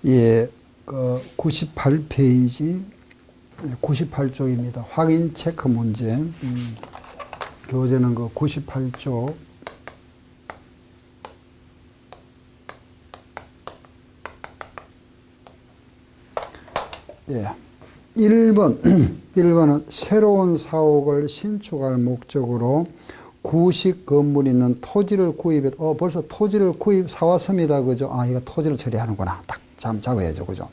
예, 98페이지, 98쪽입니다. 확인 체크 문제. 교재는 98쪽. 예. 1번은 새로운 사옥을 신축할 목적으로 구식 건물이 있는 토지를 구입해, 벌써 토지를 사왔습니다. 그죠? 아, 이거 토지를 처리하는구나. 딱 잡아야죠. 그죠?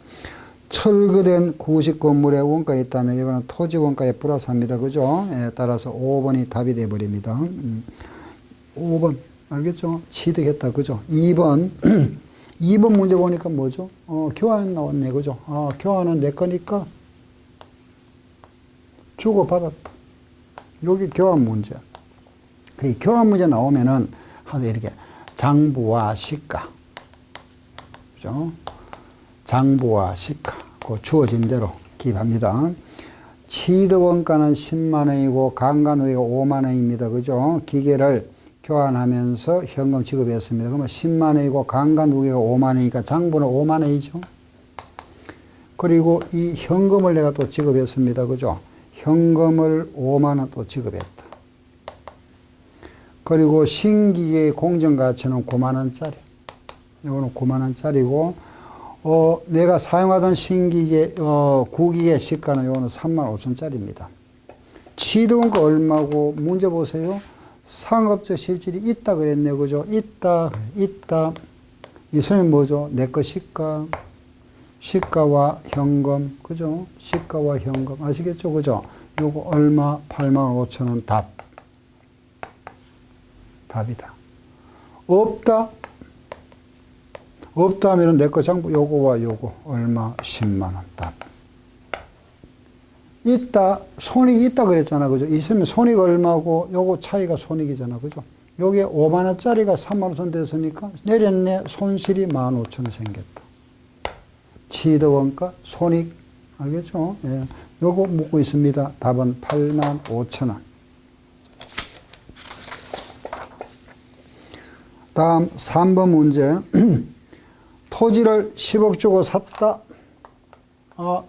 철거된 구식 건물에 원가가 있다면 이거는 토지 원가에 플러스합니다. 그죠? 예, 따라서 5번이 답이 되어버립니다. 5번. 알겠죠? 취득했다. 그죠? 2번. 2번 문제 보니까 뭐죠? 교환 나왔네. 그죠? 교환은 내 거니까 주고받았다. 여기 교환 문제. 그 교환 문제 나오면은 하도 이렇게 장부와 시가. 그죠? 장부와 시가. 그 주어진 대로 기입합니다. 취득 원가는 10만 원이고 강간 후기가 5만 원입니다. 그죠? 기계를 교환하면서 현금 지급했습니다. 그러면 10만 원이고 강간 후기가 5만 원이니까 장부는 5만 원이죠. 그리고 이 현금을 내가 또 지급했습니다. 그죠? 현금을 5만 원 또 지급했다. 그리고 신기계의 공정가치는 9만 원짜리. 이거는 9만 원짜리고, 내가 사용하던 신기계, 구기계 시가는 이거는 3만 5천짜리입니다. 취득원가 얼마고, 문제 보세요. 상업적 실질이 있다 그랬네. 그죠? 있다. 있으면 뭐죠? 내 거 시가. 시가와 현금. 그죠? 시가와 현금. 아시겠죠? 그죠? 요거 얼마? 8만 5천 원 답. 답이다. 없다? 없다 하면은 내 거 장부 요거와 요거 얼마? 10만 원 답. 있다. 손익이 있다 그랬잖아. 그죠? 있으면 손익 얼마고 요거 차이가 손익이잖아. 그죠? 요게 5만 원짜리가 3만 5천 됐으니까 내렸네. 손실이 1만 5천 원 생겼다. 취득원가 손익 알겠죠? 예. 요거 묻고 있습니다. 답은 8만 5천 원. 다음 3번 문제. 토지를 10억 주고 샀다.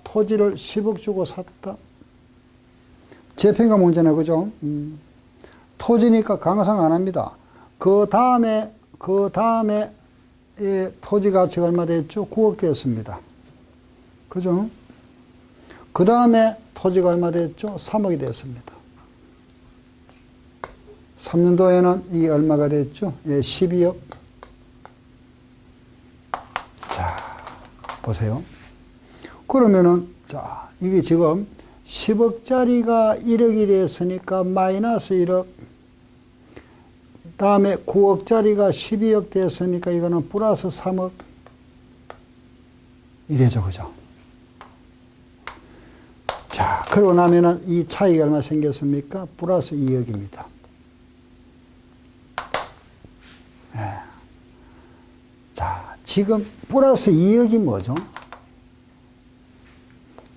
토지를 10억 주고 샀다. 재평가 문제네. 그죠? 토지니까 강상 안 합니다. 그 다음에 토지 가치가 얼마 됐죠? 9억 되었습니다. 그죠? 그 다음에 토지가 얼마 됐죠? 3억이 됐습니다. 3년도에는 이게 얼마가 됐죠? 12억. 자, 보세요. 그러면은, 자, 이게 지금 10억짜리가 1억이 됐으니까 마이너스 1억. 다음에 9억짜리가 12억 됐으니까 이거는 플러스 3억. 이래죠. 그죠? 자, 그러고 나면은 이 차이가 얼마 생겼습니까? 플러스 2억입니다. 예. 자, 지금 플러스 2억이 뭐죠?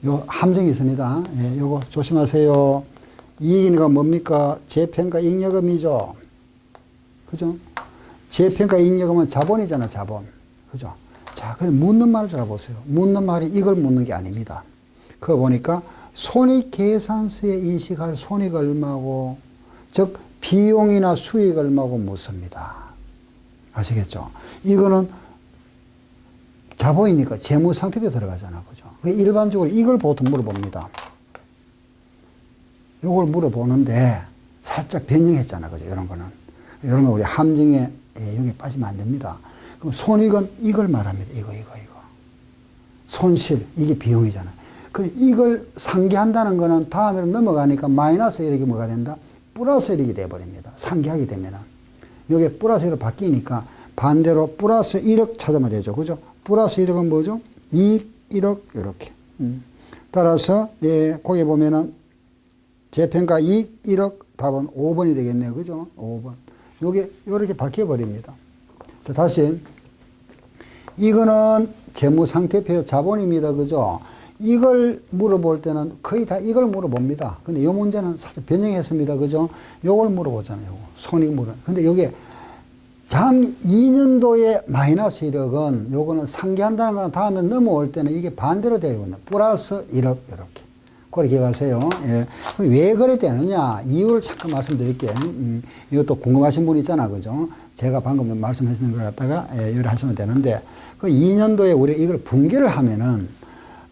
요 함정이 있습니다. 예, 요거 조심하세요. 이익인가 뭡니까? 재평가 잉여금이죠. 그죠? 재평가 잉여금은 자본이잖아, 자본. 그죠? 자, 근데 묻는 말을 잘 보세요. 묻는 말이 이걸 묻는 게 아닙니다. 그거 보니까 손익계산서에 인식할 손익 얼마고, 즉, 비용이나 수익 얼마고 묻습니다. 아시겠죠? 이거는 자본이니까 재무상태표에 들어가잖아. 그죠? 일반적으로 이걸 보통 물어봅니다. 이걸 물어보는데 살짝 변형했잖아. 그죠? 이런 거는. 이런 거 우리 함정에 여기 빠지면 안 됩니다. 그럼 손익은 이걸 말합니다. 이거. 손실, 이게 비용이잖아. 그럼 이걸 상기한다는 거는 다음으로 넘어가니까 마이너스 1억이 뭐가 된다? 플러스 1억이 돼버립니다. 상기하게 되면은. 이게 플러스 1억 바뀌니까 반대로 플러스 1억 찾으면 되죠. 그죠? 플러스 1억은 뭐죠? 1억, 이렇게. 따라서, 거기 보면은 재평가 1억 답은 5번이 되겠네요. 그죠? 5번. 요게, 요렇게 바뀌어버립니다. 자, 다시. 이거는 재무상태표 자본입니다. 그죠? 이걸 물어볼 때는 거의 다 이걸 물어봅니다. 근데 이 문제는 살짝 변형했습니다. 그죠? 요걸 물어보잖아요. 요거. 손익 물어. 근데 요게 장 2년도에 마이너스 1억은 요거는 상기한다는 거는 다음에 넘어올 때는 이게 반대로 되거든요. 플러스 1억 이렇게. 그렇게 기억하세요. 예. 왜 그래 되느냐 이유를 잠깐 말씀드릴게요. 이것도 궁금하신 분 있잖아, 그죠? 제가 방금 말씀하시는 걸 갖다가 요리하시면 되는데 그 2년도에 우리 이걸 분개를 하면은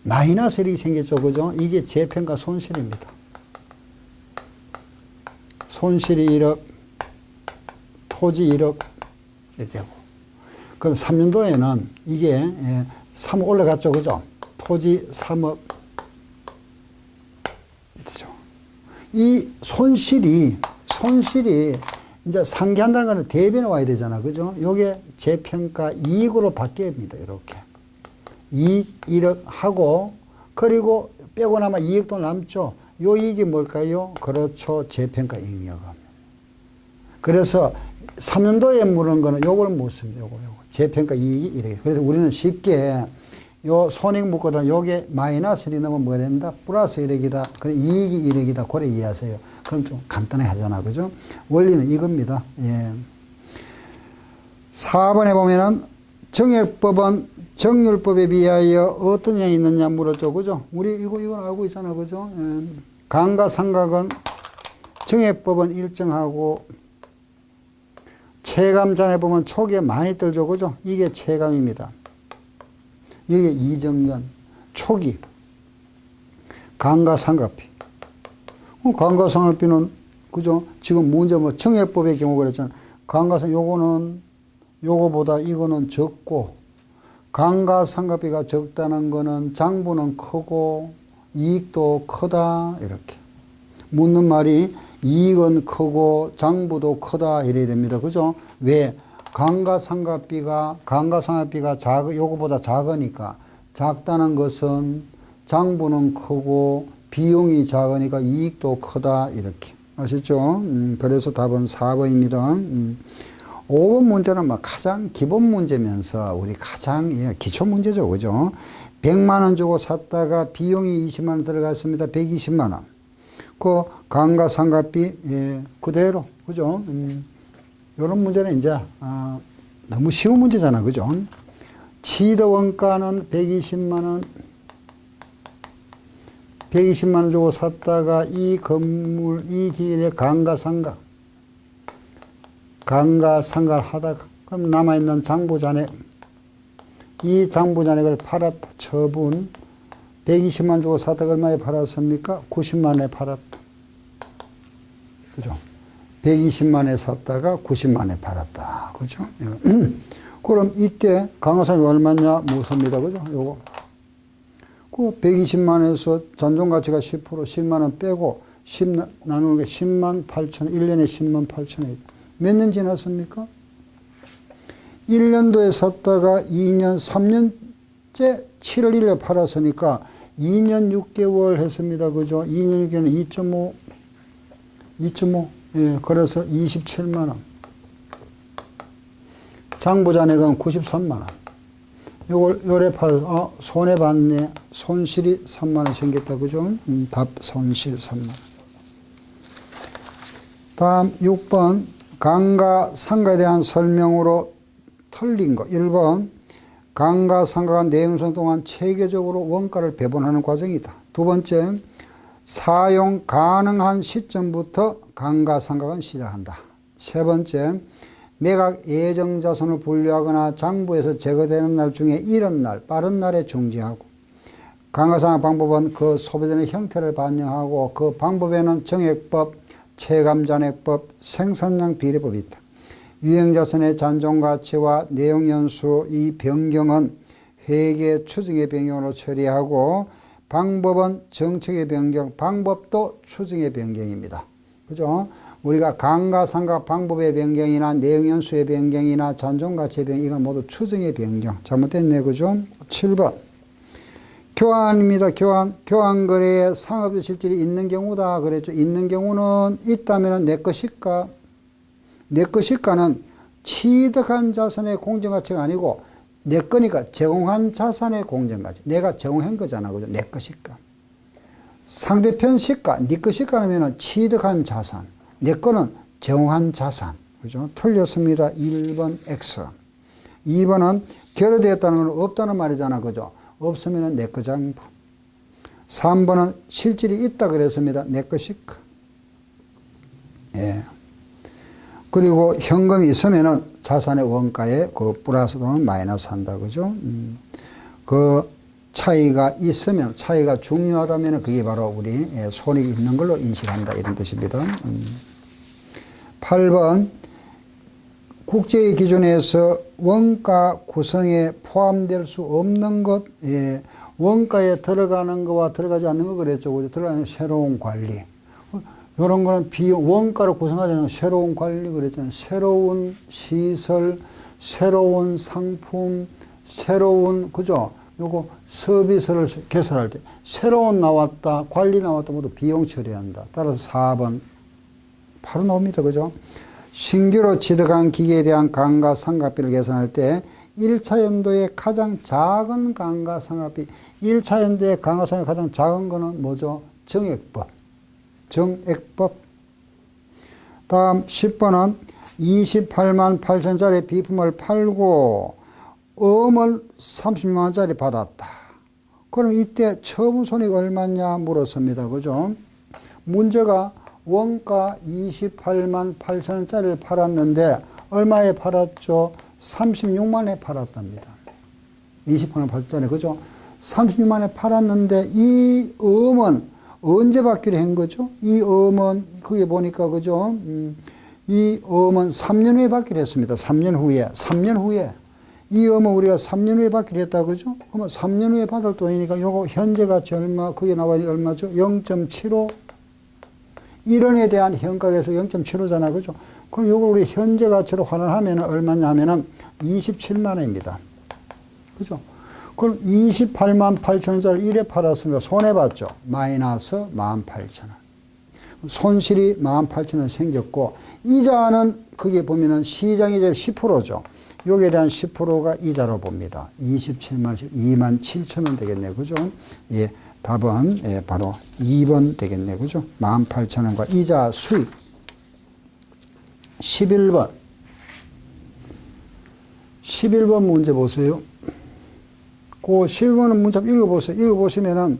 마이너스 1이 생겼죠, 그죠? 이게 재평가 손실입니다. 손실이 1억, 토지 1억 이렇게 되고. 그럼 3년도에는 이게 3억 올라갔죠, 그죠? 토지 3억. 그죠? 이 손실이 이제 상기한다는 거는 대변에 와야 되잖아, 그죠? 요게 재평가 이익으로 바뀝니다, 이렇게. 이익 1억 하고, 그리고 빼고 나면 이익도 남죠. 요 이익이 뭘까요? 그렇죠. 재평가 이익이라고 합니다. 그래서 3년도에 물은 거는 요걸 못 씁니다. 요거. 재평가 이익이 이렇게. 그래서 우리는 쉽게 요 손익 묶거든 요게 마이너스 1이 넘으면 뭐가 된다? 플러스 1억이다. 그래 이익이 1억이다. 그래 이해하세요. 그럼 좀 간단히 하잖아. 그죠? 원리는 이겁니다. 예. 4번에 보면은 정액법은 정률법에 비하여 어떤 양이 있느냐 물었죠. 그죠? 우리 이건 알고 있잖아. 그죠? 예. 감가상각은 정액법은 일정하고 체감잔해 보면 초기에 많이 떨죠. 그죠? 이게 체감입니다. 이게 이정년, 초기, 감가상각비. 감가상각비는, 그죠? 지금 문제 뭐 정액법의 경우 그랬잖아. 요거는, 요거보다 이거는 적고, 감가상각비가 적다는 거는 장부는 크고, 이익도 크다, 이렇게. 묻는 말이 이익은 크고, 장부도 크다, 이래야 됩니다. 그죠? 왜? 감가상각비가 요거보다 작으니까 작다는 것은 장부는 크고 비용이 작으니까 이익도 크다 이렇게 아셨죠? 그래서 답은 4번입니다. 5번 문제는 뭐 가장 기본 문제면서 우리 가장 기초 문제죠, 그죠? 100만 원 주고 샀다가 비용이 20만 원 들어갔습니다. 120만 원. 그 감가상각비 그대로, 그죠? 이런 문제는 이제 너무 쉬운 문제잖아, 그죠? 취득 원가는 120만 원 주고 샀다가 이 건물, 이 기일에 감가상각을 하다가 그럼 남아있는 장부잔액, 이 장부잔액을 팔았다. 처분 120만 원 주고 샀다가 얼마에 팔았습니까? 90만 원에 팔았다. 그죠? 120만에 샀다가 90만에 팔았다. 그죠? 그럼 이때 감가상각이 얼마냐? 무섭니다. 그죠? 요거. 그 120만에서 잔존가치가 10%, 10만원 빼고 10 나누는 게 10만 8천, 1년에 10만 8천에 몇 년 지났습니까? 1년도에 샀다가 2년, 3년째 7월 1일에 팔았으니까 2년 6개월 했습니다. 그죠? 2년 6개월은 2.5. 예, 그래서 27만원. 장부잔액은 93만원. 요래 손해봤네. 손실이 3만원 생겼다. 그죠? 답 손실 3만원. 다음 6번. 감가상각에 대한 설명으로 틀린 거. 1번. 감가상각은 내용성 동안 체계적으로 원가를 배분하는 과정이다. 두 번째. 사용 가능한 시점부터 감가상각은 시작한다. 세 번째, 매각 예정자손을 분류하거나 장부에서 제거되는 날 중에 이른 날, 빠른 날에 중지하고 감가상각 방법은 그 소비되는 형태를 반영하고 그 방법에는 정액법, 체감잔액법, 생산량 비례법이 있다. 유형자손의 잔존가치와 내용연수 이 변경은 회계 추정의 변경으로 처리하고 방법은 정책의 변경, 방법도 추정의 변경입니다. 그죠? 우리가 감가상각 방법의 변경이나 내용연수의 변경이나 잔존가치의 변경, 이건 모두 추정의 변경. 잘못됐네, 그죠? 7번. 교환입니다. 교환 거래에 상업적 실질이 있는 경우다. 그랬죠. 있는 경우는 있다면 내 것일까? 내 것일까는 취득한 자산의 공정가치가 아니고 내 거니까 제공한 자산의 공정가치. 내가 제공한 거잖아. 그죠? 내 것일까? 상대편 시가, 네 것일까 하면은 취득한 자산. 내 거는 제공한 자산. 그죠? 틀렸습니다. 1번 X. 2번은 결여되었다는 건 없다는 말이잖아. 그죠? 없으면 내거 장부. 3번은 실질이 있다 그랬습니다. 내거 시크. 예. 그리고 현금이 있으면은 자산의 원가에 그 플러스 또는 마이너스 한다. 그죠? 그 차이가 있으면, 차이가 중요하다면 그게 바로 우리 손익이 있는 걸로 인식한다. 이런 뜻입니다. 8번. 국제의 기준에서 원가 구성에 포함될 수 없는 것, 예, 원가에 들어가는 거와 들어가지 않는 거 그랬죠. 그죠? 들어가는 새로운 관리. 이런 거는 비용, 원가로 구성하지 않는 새로운 관리 그랬잖아요. 새로운 시설, 새로운 상품, 새로운, 그죠? 요거 서비스를 개설할 때 새로운 나왔다, 관리 나왔다 모두 비용 처리한다. 따라서 4번 바로 나옵니다. 그죠? 신규로 취득한 기계에 대한 감가상각비를 계산할 때 1차 연도의 가장 작은 감가상각비, 1차 연도의 감가상각비 가장 작은 거는 뭐죠? 정액법. 정액법. 다음 10번은 28만 8천짜리 비품을 팔고 음을 30만 원짜리 받았다. 그럼 이때 처분 손익 얼마냐 물었습니다. 그죠? 문제가 원가 28만 8천 원짜리를 팔았는데 얼마에 팔았죠? 36만에 팔았답니다. 28만 8천짜리 그죠? 36만에 팔았는데 이 음은 언제 받기로 한 거죠? 이 음은 그게 보니까 그죠? 이 음은 3년 후에 받기로 했습니다. 3년 후에. 3년 후에. 이 음은 우리가 3년 후에 받기로 했다 그죠? 그러면 3년 후에 받을 돈이니까 요거 현재 가치 얼마? 그게 나와야 얼마죠? 0.75. 1원에 대한 현가계수 0.75잖아. 그죠? 그럼 이걸 우리 현재 가치로 환원하면 얼마냐 하면은 27만 원입니다. 그죠? 그럼 28만 8천 원짜리 1에 팔았으니까 손해봤죠. 마이너스 18,000원. 손실이 18,000원 생겼고, 이자는 그게 보면은 시장이자 10%죠. 여기에 대한 10%가 이자로 봅니다. 27만 27,000원 되겠네요. 그죠? 예. 답은 예, 바로 2번 되겠네. 그죠? 18,000원과 이자 수익. 11번. 11번 문제 보세요. 그 11번은 문제 읽어보세요. 읽어보시면은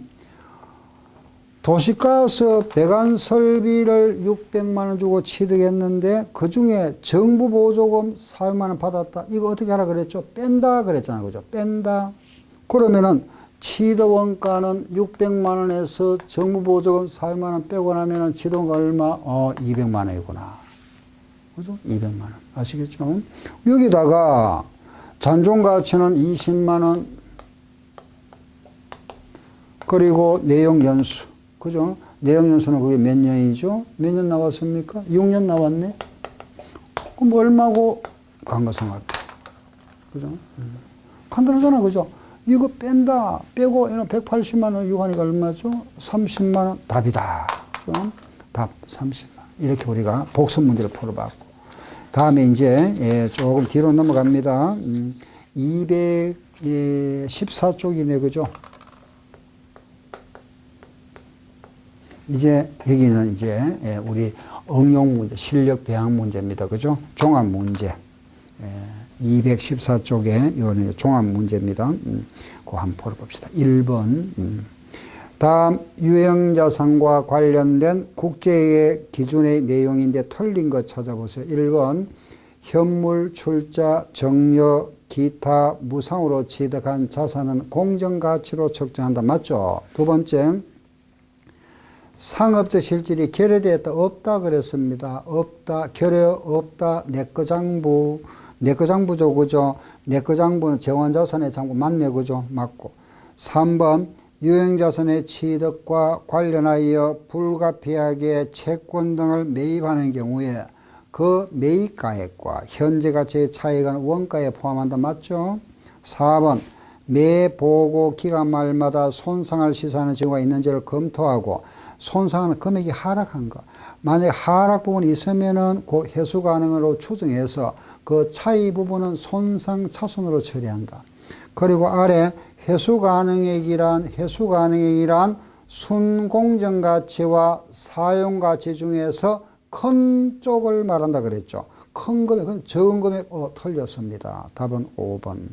도시가스 배관 설비를 600만 원 주고 취득했는데 그 중에 정부 보조금 400만 원 받았다. 이거 어떻게 하라 그랬죠? 뺀다 그랬잖아요. 그죠? 뺀다. 그러면은 취득 원가는 600만 원에서 정부 보조금 400만 원 빼고 나면은 취득 원가 얼마? 200만 원이구나. 그죠? 200만 원. 아시겠죠? 여기다가 잔존 가치는 20만 원. 그리고 내용 연수. 그죠? 내용 연수는 그게 몇 년이죠? 몇 년 나왔습니까? 6년 나왔네? 그럼 얼마고? 감가상각비. 그죠? 간단하잖아. 그죠? 이거 뺀다. 빼고 180만 원 유한이가 얼마죠? 30만 원. 답이다. 그죠? 답 30만 원. 이렇게 우리가 복습 문제를 풀어봤고. 다음에 이제 조금 뒤로 넘어갑니다. 214쪽이네. 그죠? 이제 여기는 이제 우리 응용 문제, 실력 배양 문제입니다. 그죠? 종합 문제. 214쪽에 이거는 종합 문제입니다. 그거 한번 풀어봅시다. 1번. 다음 유형자산과 관련된 국제의 기준의 내용인데 틀린 거 찾아보세요. 1번. 현물, 출자, 정려, 기타, 무상으로 취득한 자산은 공정가치로 측정한다. 맞죠? 두 번째. 상업적 실질이 결여되었다. 없다 그랬습니다. 없다. 결여 없다. 내거 장부. 내거 장부죠. 그죠? 내거 장부는 재원자산의 장부 맞네. 그죠? 맞고. 3번 유형자산의 취득과 관련하여 불가피하게 채권 등을 매입하는 경우에 그 매입가액과 현재 가치의 차이가 원가에 포함한다. 맞죠? 4번 매 보고 기간 말마다 손상할 시사하는 경우가 있는지를 검토하고 손상하는 금액이 하락한 거. 만약에 하락 부분이 있으면은 그 회수 가능으로 추정해서 그 차이 부분은 손상 차손으로 처리한다. 그리고 아래 회수 가능액이란 순공정가치와 사용가치 중에서 큰 쪽을 말한다 그랬죠. 큰 금액은 적은 금액 틀렸습니다. 답은 5번.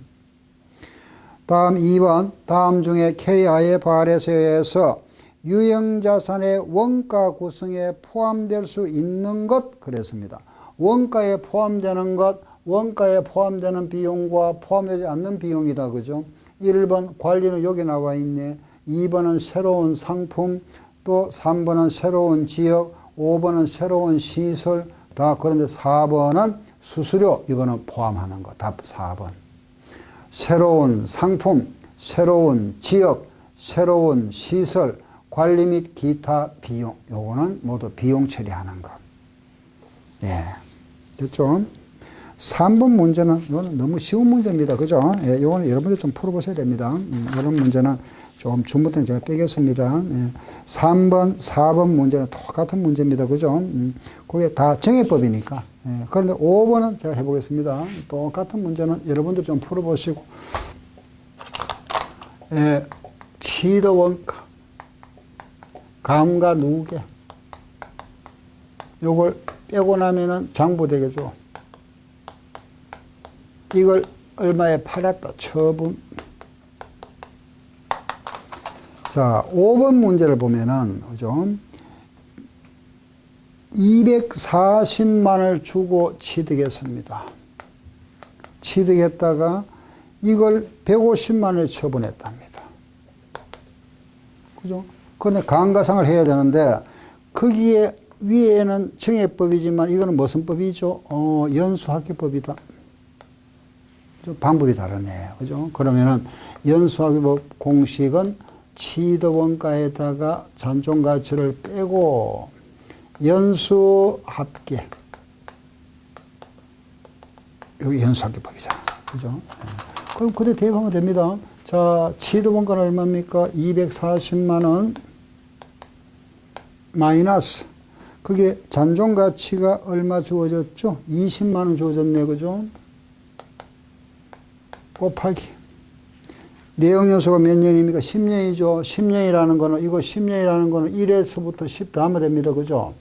다음 2번. 다음 중에 KI의 발해서에 의해서 유형자산의 원가 구성에 포함될 수 있는 것 그랬습니다. 원가에 포함되는 것, 원가에 포함되는 비용과 포함되지 않는 비용이다. 그죠? 1번 관리는 여기 나와 있네. 2번은 새로운 상품, 또 3번은 새로운 지역, 5번은 새로운 시설, 다 그런데 4번은 수수료, 이거는 포함하는 거. 답 4번. 새로운 상품, 새로운 지역, 새로운 시설, 관리 및 기타 비용, 요거는 모두 비용 처리하는 거. 예. 됐죠? 3번 문제는, 이거는 너무 쉬운 문제입니다. 그죠? 예, 요거는 여러분들 좀 풀어보셔야 됩니다. 이런 문제는 조금 중부터는 제가 빼겠습니다. 예. 3번, 4번 문제는 똑같은 문제입니다. 그죠? 그게 다 정해법이니까. 예. 그런데 5번은 제가 해보겠습니다. 똑같은 문제는 여러분들 좀 풀어보시고. 예. 취득 원가, 감가 누계. 요걸 빼고 나면은 장부 되겠죠. 이걸 얼마에 팔았다. 처분. 자, 5번 문제를 보면은, 그죠? 240만을 주고 취득했습니다. 취득했다가 이걸 150만에 처분했답니다. 그죠? 그런데 감가상을 해야 되는데, 거기에 위에는 정해법이지만 이거는 무슨 법이죠? 연수학계법이다. 방법이 다르네. 그죠? 그러면은 연수학계법 공식은 취득원가에다가 잔존가치를 빼고 연수합계. 여기 연수합계법이잖아. 그죠? 그럼 그대 대입하면 됩니다. 자, 취득원가는 얼마입니까? 240만원 마이너스. 그게 잔존가치가 얼마 주어졌죠? 20만원 주어졌네. 그죠? 곱하기. 내역연수가 몇 년입니까? 10년이죠. 10년이라는 거는, 이거 10년이라는 거는 1에서부터 10 더하면 됩니다. 그죠?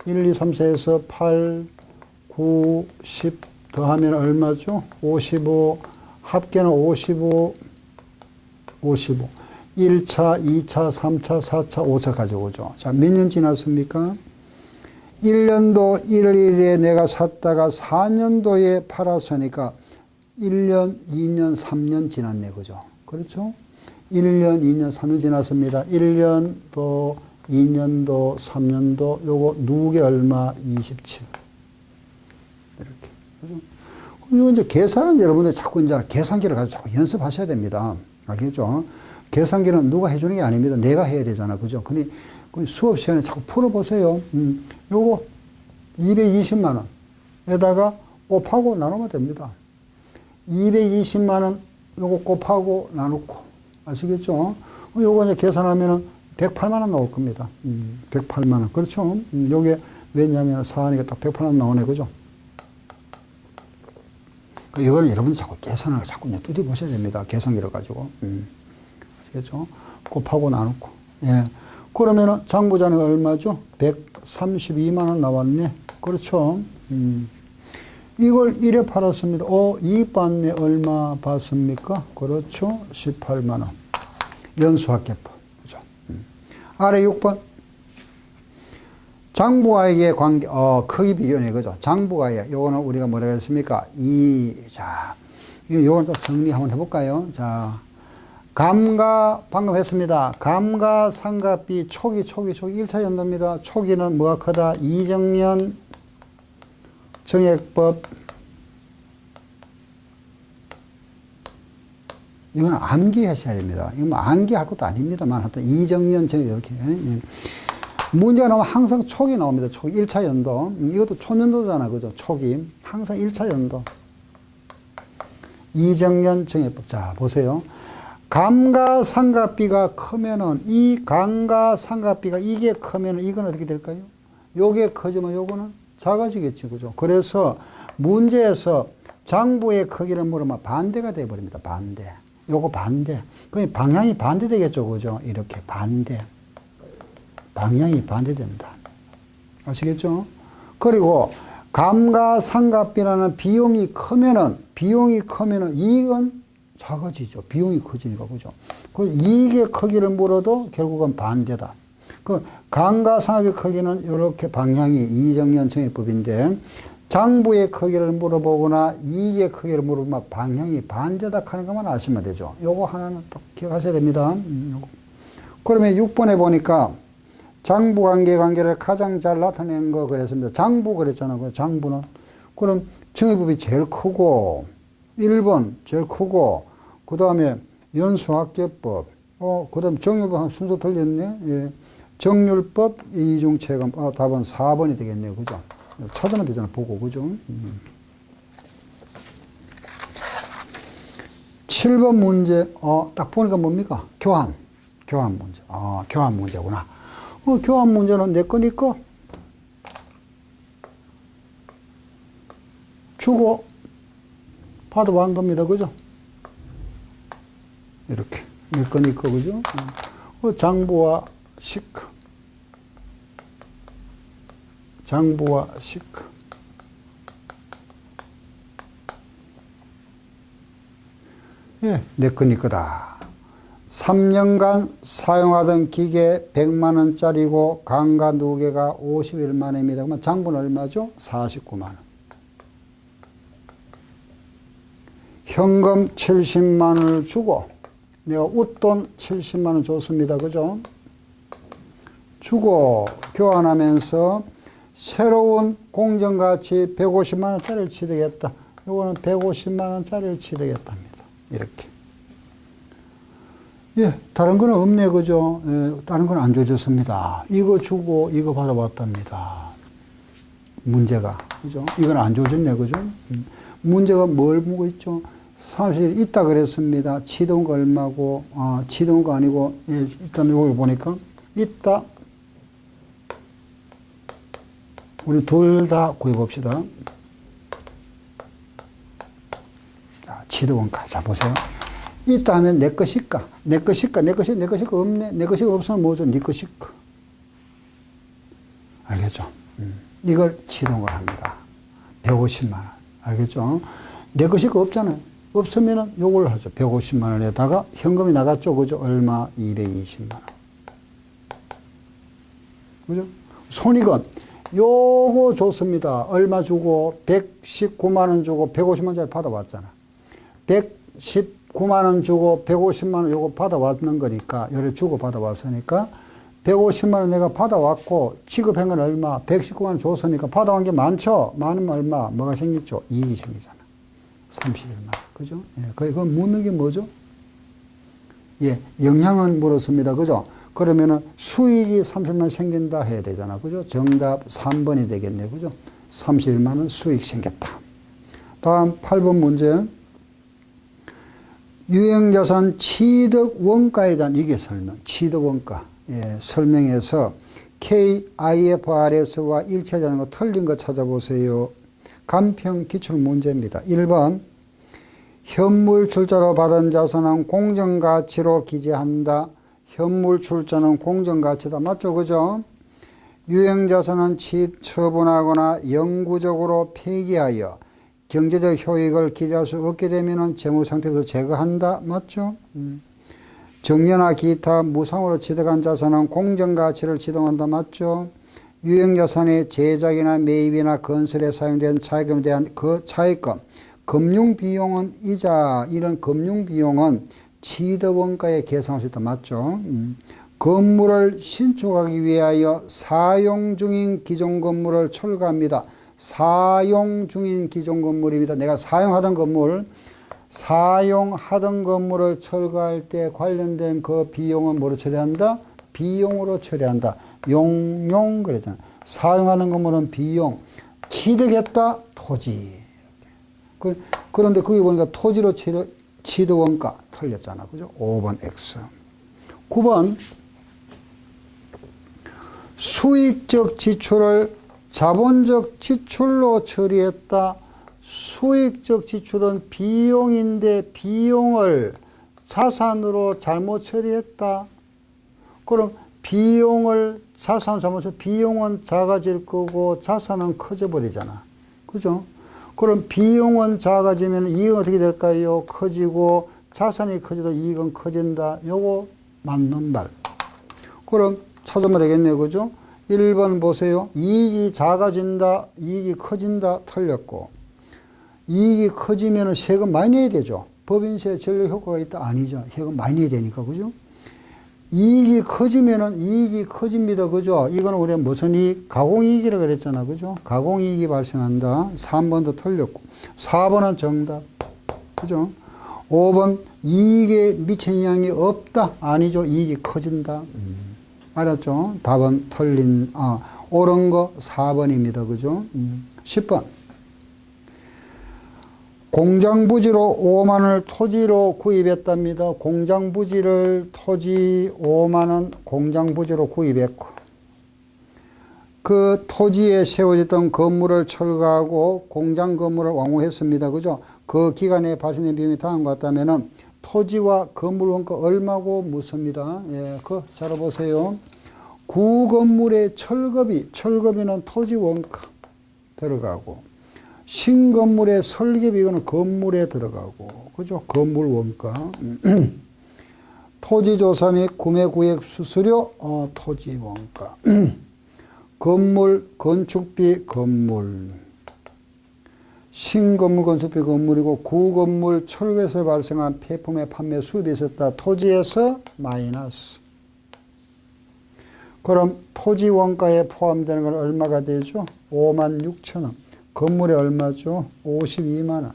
1, 2, 3, 4에서 8, 9, 10 더하면 얼마죠? 55. 합계는 55. 55. 1차, 2차, 3차, 4차, 5차 가져오죠. 자, 몇 년 지났습니까? 1년도 1일에 내가 샀다가 4년도에 팔았으니까 1년, 2년, 3년 지났네. 그죠? 그렇죠? 1년, 2년, 3년 지났습니다. 1년도, 2년도, 3년도, 요거 누계 얼마? 27. 이렇게. 그죠? 이거 이제 계산은 여러분들 자꾸 이제 계산기를 가지고 자꾸 연습하셔야 됩니다. 알겠죠? 계산기는 누가 해주는 게 아닙니다. 내가 해야 되잖아. 그죠? 근데 수업 시간에 자꾸 풀어보세요. 요거 220만원에다가 곱하고 나누면 됩니다. 220만원 요거 곱하고 나누고. 아시겠죠? 요거 이제 계산하면은 108만원 나올 겁니다. 108만원. 그렇죠? 요게 왜냐면 4하니까 딱 108만원 나오네. 그죠? 이거는 여러분들 자꾸 계산을 자꾸 뚜디 보셔야 됩니다. 계산기를 가지고. 아시겠죠? 곱하고 나누고. 예. 그러면은 장부자는 얼마죠? 132만원 나왔네. 그렇죠? 이걸 1에 팔았습니다. 이익 받네. 얼마 받습니까? 그렇죠? 18만원. 연수학계법. 그죠? 아래 6번. 장부가액의 관계, 크기 비교네. 그죠? 장부가액. 요거는 우리가 뭐라고 했습니까? 자, 요거는 또 정리 한번 해볼까요? 자, 감가, 방금 했습니다. 감가상각비 초기. 1차 연도입니다. 초기는 뭐가 크다? 이정년 정액법. 이건 암기하셔야 됩니다. 이건 뭐 암기할 것도 아닙니다만, 하여튼 이정년 정액 이렇게. 문제가 나오면 항상 초기 나옵니다. 초기. 1차 연도. 이것도 초년도잖아. 그죠? 초기. 항상 1차 연도. 이정년 정액법. 자, 보세요. 감가상각비가 크면은, 이 감가상각비가 이게 크면은 이건 어떻게 될까요? 요게 커지면 요거는 작아지겠죠. 그죠? 그래서 문제에서 장부의 크기를 물으면 반대가 되어버립니다. 반대. 요거 반대. 그럼 방향이 반대되겠죠. 그죠? 이렇게 반대. 방향이 반대된다. 아시겠죠? 그리고 감가상각비라는 비용이 크면은 이익은 작아지죠. 비용이 커지니까, 그죠? 그 이익의 크기를 물어도 결국은 반대다. 그 감가상각비 크기는 이렇게 방향이 이정연청의법인데, 장부의 크기를 물어보거나 이익의 크기를 물어보면 방향이 반대다 하는 것만 아시면 되죠. 요거 하나는 또 기억하셔야 됩니다. 그러면 6번에 보니까 장부 관계를 가장 잘 나타낸 거 그랬습니다. 장부 그랬잖아요. 장부는. 그럼 정의법이 제일 크고, 1번 제일 크고, 그 다음에 연수학계법, 그 다음에 정율법 순서 틀렸네. 예. 정율법, 이중체감, 답은 4번이 되겠네요. 그죠? 찾으면 되잖아, 보고. 그죠? 7번 문제, 딱 보니까 뭡니까? 교환 문제. 교환 문제구나. 교환 문제는 내 거니까 주고 받아본 겁니다. 그죠? 이렇게. 내 거니까, 그죠? 장부와 시크. 장부와 시크. 예, 내 거니까다. 3년간 사용하던 기계 100만 원짜리고 강가 누계가 51만 원입니다. 그러면 장부는 얼마죠? 49만 원. 현금 70만 원을 주고 내가 웃돈 70만 원 줬습니다. 그죠? 주고 교환하면서 새로운 공정가치 150만 원짜리를 취득했다. 이거는 150만 원짜리를 취득했답니다. 이렇게. 예, 다른 거는 없네, 그죠? 예, 다른 건 안 줘졌습니다. 이거 주고 이거 받아봤답니다. 문제가, 그죠? 이건 안 줘졌네, 그죠? 문제가 뭘 보고 있죠? 사실 있다 그랬습니다. 치던 거 얼마고, 치던 거 아니고, 예, 일단 여기 보니까 있다. 우리 둘 다 구해봅시다. 자, 치드원가. 자, 보세요. 있다 하면 내 것일까? 내 것일까? 내 것이 없네? 내 것이 없으면 뭐죠? 네 것일까? 알겠죠? 이걸 치동을 합니다. 150만 원. 알겠죠? 내 것이가 없잖아요. 없으면 요걸 하죠. 150만 원에다가 현금이 나갔죠. 그죠? 얼마? 220만 원. 그죠? 손익은 요거 줬습니다. 얼마 주고? 119만 원 주고 150만 원짜리 받아왔잖아. 119만 원 주고 150만 원 요거 받아왔는 거니까, 요래 주고 받아왔으니까 150만 원 내가 받아왔고 지급한 건 얼마? 119만 원 줬으니까 받아온 게 많죠? 많으면 얼마? 뭐가 생겼죠? 이익이 생기잖아. 31만 원. 그죠? 예, 그건 묻는 게 뭐죠? 예, 영향은 물었습니다. 그죠? 그러면은 수익이 30만 원 생긴다 해야 되잖아. 그죠? 정답 3번이 되겠네. 그죠? 31만 원 수익 생겼다. 다음 8번 문제. 유형자산 취득 원가에 대한 이게 설명. 취득 원가. 예, 설명해서 KIFRS와 일치하지 않는 거 틀린 거 찾아보세요. 간편 기출 문제입니다. 1번. 현물 출자로 받은 자산은 공정가치로 기재한다. 현물 출자는 공정가치다. 맞죠? 그죠? 유형자산은 처분하거나 영구적으로 폐기하여 경제적 효익을 기대할 수 없게 되면 재무상태에서 제거한다. 맞죠? 정려나 기타 무상으로 취득한 자산은 공정가치를 지정한다. 맞죠? 유형자산의 제작이나 매입이나 건설에 사용된 차익금에 대한 그 차익금, 금융비용은 이자, 이런 금융비용은 취득원가에 계산할 수 있다. 맞죠? 건물을 신축하기 위하여 사용 중인 기존 건물을 철거합니다. 사용 중인 기존 건물입니다. 내가 사용하던 건물을 철거할 때 관련된 그 비용은 뭐로 처리한다? 비용으로 처리한다. 용용 그랬잖아. 사용하는 건물은 비용. 취득했다? 토지. 그런데 거기 보니까 토지로 취득원가 틀렸잖아. 그죠? 5번 X. 9번. 수익적 지출을 자본적 지출로 처리했다. 수익적 지출은 비용인데 비용을 자산으로 잘못 처리했다. 그럼 비용을 자산으로 잘못 처리, 비용은 작아질 거고 자산은 커져 버리잖아. 그죠? 그럼 비용은 작아지면 이익은 어떻게 될까요? 커지고 자산이 커져도 이익은 커진다. 요거 맞는 말. 그럼 찾으면 되겠네요. 그죠? 1번 보세요. 이익이 작아진다. 이익이 커진다. 틀렸고. 이익이 커지면 세금 많이 내야 되죠. 법인세 전력 효과가 있다? 아니죠. 세금 많이 내야 되니까. 그죠? 이익이 커지면은 이익이 커집니다. 그죠? 이거는 우리가 무슨 이익? 가공이익이라고 그랬잖아. 그죠? 가공이익이 발생한다. 3번도 틀렸고. 4번은 정답. 그죠? 5번 이익에 미치는 영향이 없다. 아니죠. 이익이 커진다. 알았죠? 답은 옳은 거 4번입니다. 그죠? 10번. 공장부지로 5만원을 토지로 구입했답니다. 공장부지를 토지 5만원 공장부지로 구입했고 그 토지에 세워졌던 건물을 철거하고 공장 건물을 완공했습니다. 그죠? 그 기간에 발생된 비용이 다음과 같다면은 토지와 건물 원가 얼마고 묻습니다. 예, 그 잘 보세요. 구건물의 철거비는 토지 원가 들어가고 신건물의 설계비 이거는 건물에 들어가고 그죠? 건물 원가 토지조사 및 구매구역 수수료 토지 원가 건물 건축비 건물 신건물 건축비 건물이고 구건물 철거에서 발생한 폐품의 판매 수입이 있었다. 토지에서 마이너스. 그럼 토지 원가에 포함되는 건 얼마가 되죠? 56,000원. 건물이 얼마죠? 52만원.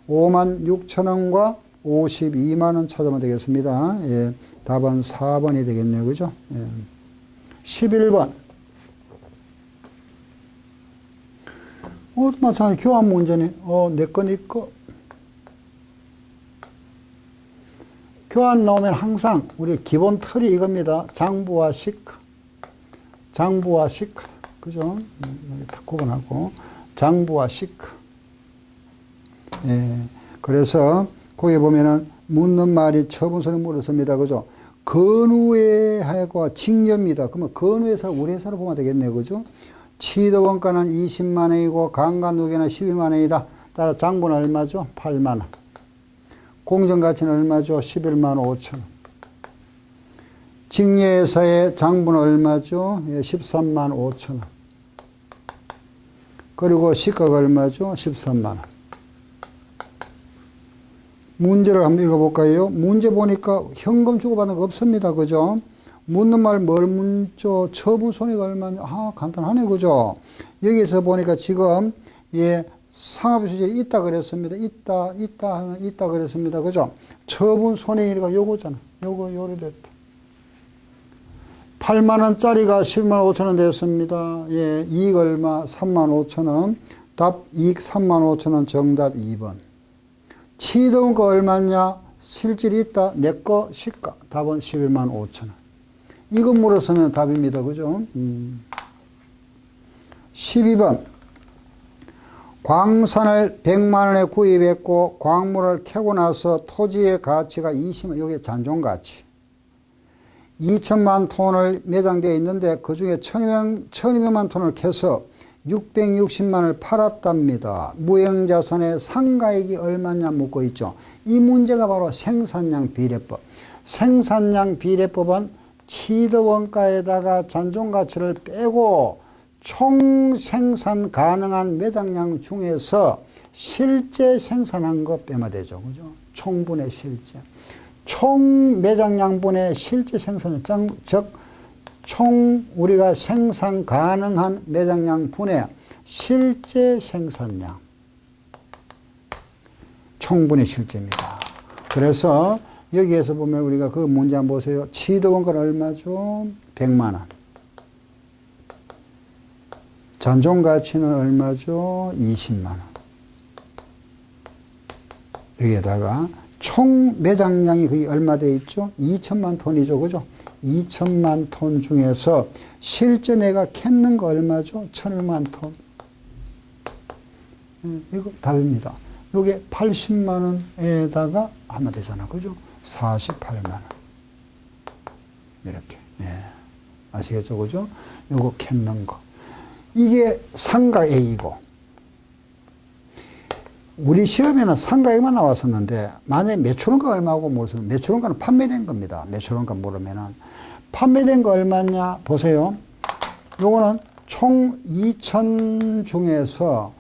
56,000원과 52만원 찾으면 되겠습니다. 예, 답은 4번이 되겠네요. 그죠? 예. 11번. 마찬가지 교환 문제네. 내 거, 네 거. 교환 나오면 항상 우리 기본 틀이 이겁니다. 장부와 시가. 장부와 시가. 그죠? 여기 다 구분하고. 장부와 시가. 예. 그래서, 거기에 보면은 묻는 말이 처분선에 물었습니다. 그죠? 건우회 하고 징여입니다. 그러면 건우회사 우리 회사로 보면 되겠네요. 그죠? 취득원가는 20만원이고 강간누계는 12만원이다. 따라 장부는 얼마죠? 8만원. 공정가치는 얼마죠? 11만 5천원. 징여회사의 장부는 얼마죠? 13만 5천원. 그리고 시가가 얼마죠? 13만원. 문제를 한번 읽어볼까요? 문제 보니까 현금 주고받는 거 없습니다. 그죠? 묻는 말 뭘 묻죠? 처분 손해가 얼마냐? 간단하네. 그죠? 여기서 보니까 지금, 상업수질이 있다 그랬습니다. 있다 그랬습니다. 그죠? 처분 손해가 요거잖아. 요리 됐다. 8만원짜리가 10만 5천원 됐습니다. 예, 이익 얼마? 3만 5천원. 답 이익 3만 5천원 정답 2번. 취득원가 얼마냐? 실질이 있다. 내거 시가. 답은 11만 5천원. 이거 물었으면 답입니다. 그죠? 12번. 광산을 100만원에 구입했고 광물을 캐고 나서 토지의 가치가 20만, 이게 잔존가치. 2천만 톤을 매장되어 있는데 그 중에 1200만 톤을 캐서 660만을 팔았답니다. 무형자산의 상가액이 얼마냐 묻고 있죠. 이 문제가 바로 생산량 비례법. 생산량 비례법은 취득원가에다가 잔존가치를 빼고 총 생산 가능한 매장량 중에서 실제 생산한 거 빼면 되죠. 그죠? 총분의 실제. 총 매장량분의 실제 생산량, 즉, 총 우리가 생산 가능한 매장량 분의 실제 생산량. 총분의 실제입니다. 그래서 여기에서 보면 우리가 그 문제 한번 보세요. 취득원가는 얼마죠? 100만원. 잔존가치는 얼마죠? 20만원. 여기에다가 총 매장량이 그게 얼마 돼 있죠? 2천만 톤이죠. 그죠? 2천만 톤 중에서 실제 내가 캤는 거 얼마죠? 1,000만 톤. 이거 답입니다. 요게 80만 원에다가 하면 되잖아. 그죠? 48만 원. 이렇게. 예. 아시겠죠? 그죠? 요거 캤는 거. 이게 상가 A고, 우리 시험에는 상가액만 나왔었는데 만약에 매출원가 얼마고 모르면 매출원가는 판매된 겁니다. 매출원가 모르면은 판매된 거 얼마냐 보세요. 요거는 총 2,000 중에서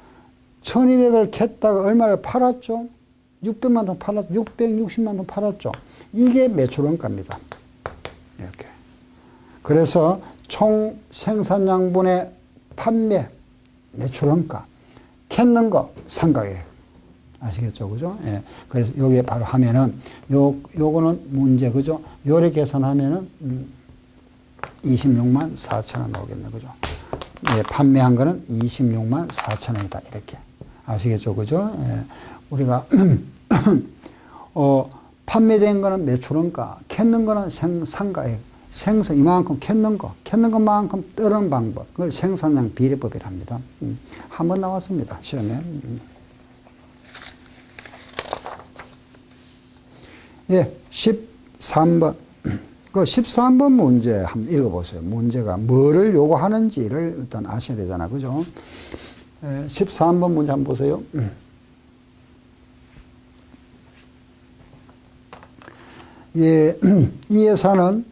1,200을 캤다가 얼마를 팔았죠? 600만 원 팔았죠. 660만 원 팔았죠. 이게 매출원가입니다. 이렇게. 그래서 총 생산량분의 판매 매출원가 캤는 거 상가액. 아시겠죠? 그죠? 예. 그래서 여기에 바로 하면은 요거는 문제 그죠? 요래 계산하면은 26만 4천 원 나오겠네. 그죠? 예, 판매한 거는 26만 4천 원이다. 이렇게. 아시겠죠? 그죠? 예. 우리가 판매된 거는 매출원가, 캤는 거는 상가액, 생산 이만큼 캤는 것만큼 뜨는 방법, 그걸 생산량 비례법이랍니다. 한번 나왔습니다. 시험에. 예, 13번. 그 13번 문제 한번 읽어보세요. 문제가 뭐를 요구하는지를 일단 아셔야 되잖아. 그죠? 13번 문제 한번 보세요. 예, 이 회사는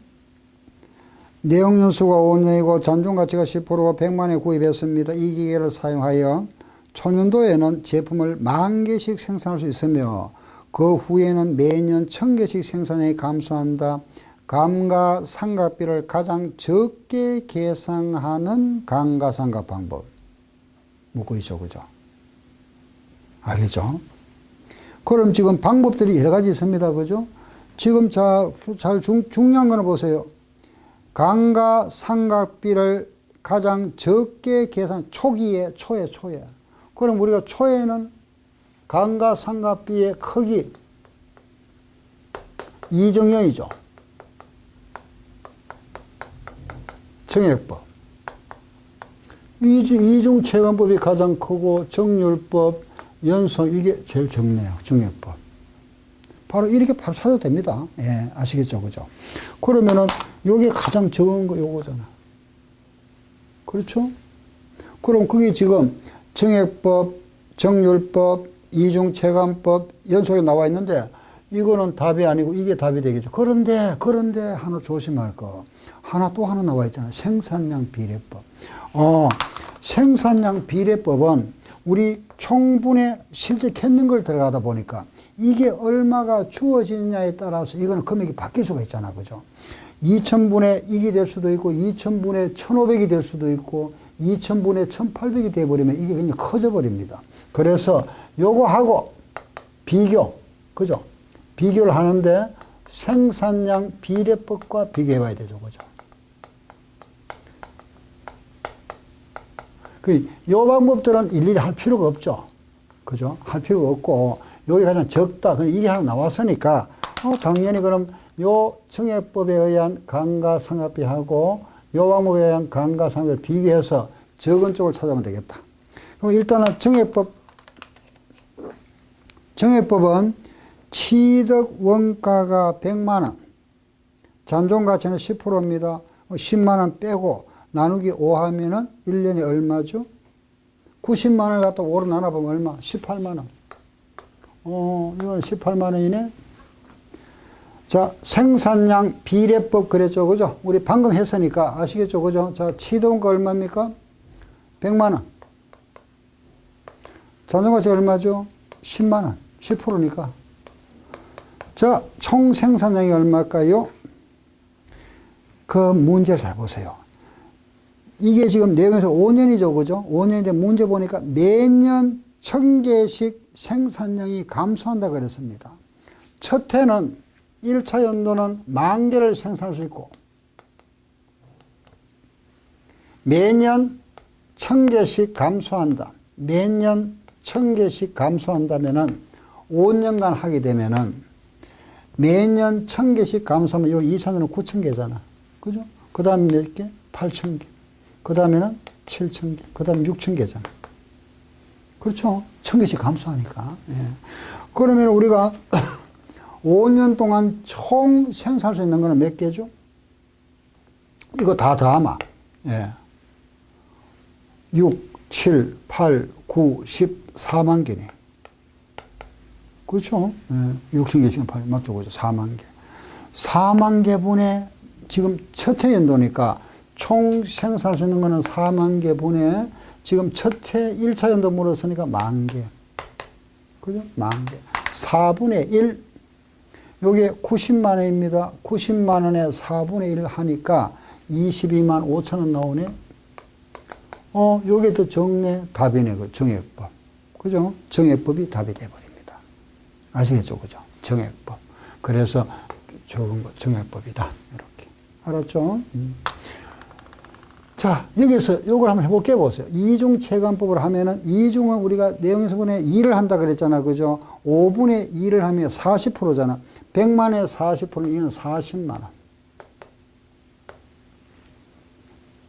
내용연수가 5년이고 잔존가치가 10%가 100만에 구입했습니다. 이 기계를 사용하여 초년도에는 제품을 10,000개씩 생산할 수 있으며 그 후에는 매년 1,000개씩 생산량이 감소한다. 감가상각비를 가장 적게 계산하는 감가상각 방법. 묻고 있죠. 그죠? 알겠죠? 그럼 지금 방법들이 여러 가지 있습니다. 그죠? 지금 중요한 거는 보세요. 감가상각비를 가장 적게 계산, 초에. 그럼 우리가 초에는 감가상각비의 크기, 이정형이죠. 정액법. 이중체감법이 가장 크고 정률법, 연속 이게 제일 적네요. 정액법. 바로 이렇게 바로 찾아도 됩니다. 예, 아시겠죠? 그죠? 그러면은 요게 가장 적은 거 요거잖아. 그렇죠? 그럼 그게 지금 정액법, 정률법, 이중체감법, 연속에 나와 있는데 이거는 답이 아니고 이게 답이 되겠죠. 그런데 하나 조심할 거. 또 하나 나와 있잖아요. 생산량 비례법. 생산량 비례법은 우리 총분에 실제 캤는 걸 들어가다 보니까 이게 얼마가 주어지느냐에 따라서 이거는 금액이 바뀔 수가 있잖아. 그죠? 2,000분의 1이 될 수도 있고 2,000분의 1,500이 될 수도 있고 2,000분의 1,800이 돼버리면 이게 굉장히 커져 버립니다. 그래서 요거하고 비교, 그죠? 비교를 하는데 생산량 비례법과 비교해 봐야 되죠. 그죠? 요 방법들은 일일이 할 필요가 없죠. 그죠? 할 필요가 없고, 여기 가장 적다. 이게 하나 나왔으니까, 당연히 그럼 요 정액법에 의한 감가상각비하고 요 방법에 의한 감가상각비를 비교해서 적은 쪽을 찾아보면 되겠다. 그럼 일단은 정액법은 취득 원가가 100만원, 잔존가치는 10%입니다. 10만원 빼고 나누기 5 하면은 1년에 얼마죠? 90만원을 갖다 5로 나눠보면 얼마? 18만원. 이건 18만원이네. 자, 생산량 비례법 그랬죠. 그죠? 우리 방금 했으니까 아시겠죠. 그죠? 자, 취득원가 얼마입니까? 100만원. 잔존가치 얼마죠? 10만원. 10%니까. 자, 총 생산량이 얼마일까요? 그 문제를 잘 보세요. 이게 지금 내용에서 5년이죠. 그죠? 5년인데 문제 보니까 매년 1,000개씩 생산량이 감소한다 그랬습니다. 첫 해는 1차 연도는 10,000개를 생산할 수 있고 매년 1,000개씩 감소한다. 매년 1,000개씩 감소한다면은 5년간 하게 되면은 매년 1,000개씩 감소하면 요 2차년은 9,000개잖아. 그죠? 그 다음 몇 개? 8,000개. 그 다음에는 7,000개. 그 다음 6,000개잖아. 그렇죠? 1,000개씩 감소하니까. 예. 그러면 우리가 5년 동안 총 생산할 수 있는 거는 몇 개죠? 이거 다 더하마. 예. 6, 7, 8, 9, 14만 개네. 그렇죠? 예. 60개 중에 8, 맞죠? 그죠? 4만 개. 4만 개분의 지금 첫 해 연도니까 총 생산할 수 있는 거는 4만 개분의 지금 첫 해 1차 연도 물었으니까 10,000개. 그죠? 10,000개. 4분의 1. 요게 90만 원입니다. 90만 원에 4분의 1 하니까 22만 5천 원 나오네. 요게 더 적네. 답이네. 그 정액법. 그죠? 정액법이 답이 돼버립니다. 아시겠죠? 그죠? 정액법. 그래서 적은 거 정액법이다. 이렇게. 알았죠? 자, 여기서 요걸 한번 해볼게 보세요. 이중 체감법을 하면은, 이중은 우리가 내용에서분의 2를 한다 그랬잖아. 그죠? 5분의 2를 하면 40%잖아. 100만에 40%는 이건 40만 원.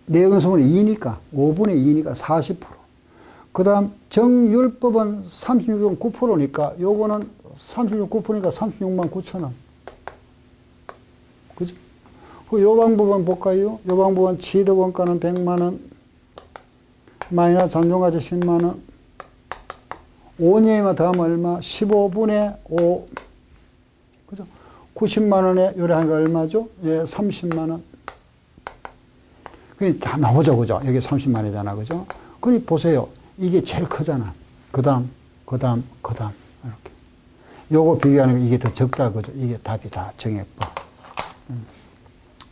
내용에서분의 2니까, 5분의 2니까 40%. 그 다음, 정율법은 36.9%니까, 요거는 36.9%니까 36만 9천 원. 그죠? 요 방법은 볼까요? 요 방법은 취득 원가는 100만 원, 마이너스 잔존가치 10만 원, 5년이면 다음 얼마? 15분의 5. 그죠? 90만 원에 요래 하니까 얼마죠? 예, 30만 원. 그게 다 나오죠, 그죠? 여기 30만 원이잖아, 그죠? 그니 보세요. 이게 제일 크잖아. 그 다음. 이렇게. 요거 비교하는 거 이게 더 적다, 그죠? 이게 답이 다 정액법.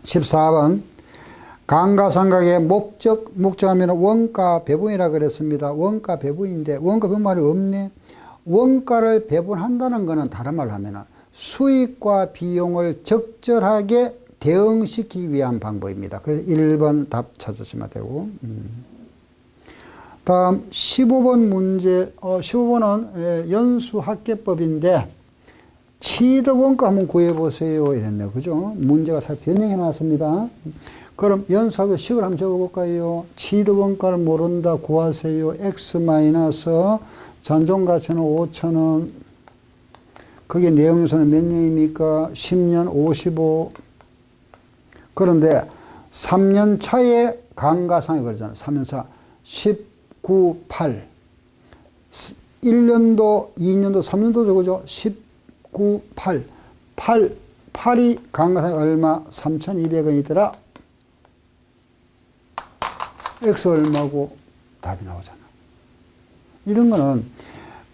14번. 감가상각의 목적하면 원가 배분이라 그랬습니다. 원가 배분인데, 원가 배분 말이 없네. 원가를 배분한다는 거는 다른 말로 하면 수익과 비용을 적절하게 대응시키기 위한 방법입니다. 그래서 1번 답 찾으시면 되고. 다음 15번 문제, 15번은 연수학계법인데, 취득원가 한번 구해보세요. 이랬네요. 그죠? 문제가 잘 변형해 놨습니다. 그럼 연수하고 식을 한번 적어볼까요? 취득원가를 모른다 구하세요. X 마이너스 잔존가치는 5,000원. 그게 내용에서는 몇 년입니까? 10년 55. 그런데 3년 차에 감가상각이 그러잖아요. 3년 차 19, 8. 1년도, 2년도, 3년도죠. 그죠? 19, 8. 8이 감가상각 얼마? 3,200원이더라. X 얼마고? 답이 나오잖아. 이런 거는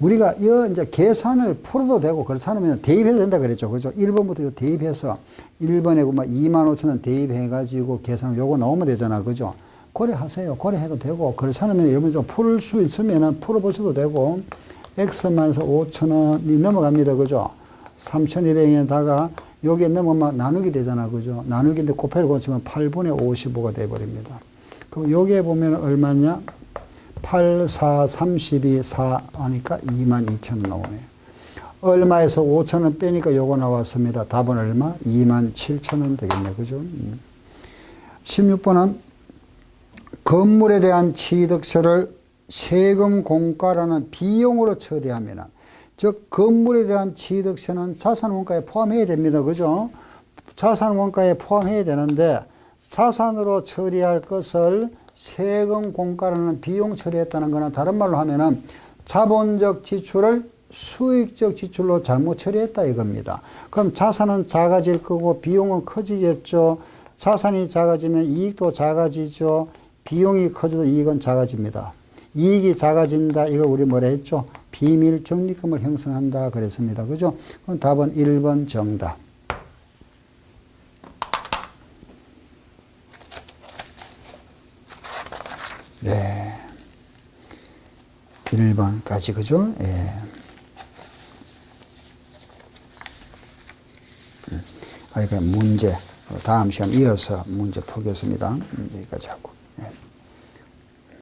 우리가 이제 계산을 풀어도 되고, 그렇지 않으면 대입해도 된다 그랬죠. 그죠? 1번부터 대입해서 1번에 25,000원 대입해가지고 계산을 요거 나오면 되잖아. 그죠? 고려하세요. 고려해도 되고, 그렇지 않으면 여러분 좀 풀 수 있으면 풀어보셔도 되고, X만에서 5,000원이 넘어갑니다. 그죠? 3,200원에다가 여기에 넘으면 나누기 되잖아. 그죠? 나누기인데 곱해를 고치면 8분의 55가 돼버립니다. 그럼 여기에 보면 얼마냐? 8, 4, 32, 4 하니까 22,000원 나오네요. 얼마에서 5,000원 빼니까 요거 나왔습니다. 답은 얼마? 27,000원 되겠네. 그죠? 16번은 건물에 대한 취득세를 세금 공과라는 비용으로 처리하면, 즉 건물에 대한 취득세는 자산원가에 포함해야 됩니다. 그죠? 자산원가에 포함해야 되는데 자산으로 처리할 것을 세금 공과라는 비용 처리했다는 거는 다른 말로 하면은 자본적 지출을 수익적 지출로 잘못 처리했다 이겁니다. 그럼 자산은 작아질 거고 비용은 커지겠죠. 자산이 작아지면 이익도 작아지죠. 비용이 커져도 이익은 작아집니다. 이익이 작아진다. 이걸 우리 뭐라 했죠? 비밀 적립금을 형성한다 그랬습니다. 그죠? 그럼 답은 1번 정답. 네. 1번까지, 그죠? 예. 그러니까 문제, 다음 시간 이어서 문제 풀겠습니다. 여기까지 하고. 예.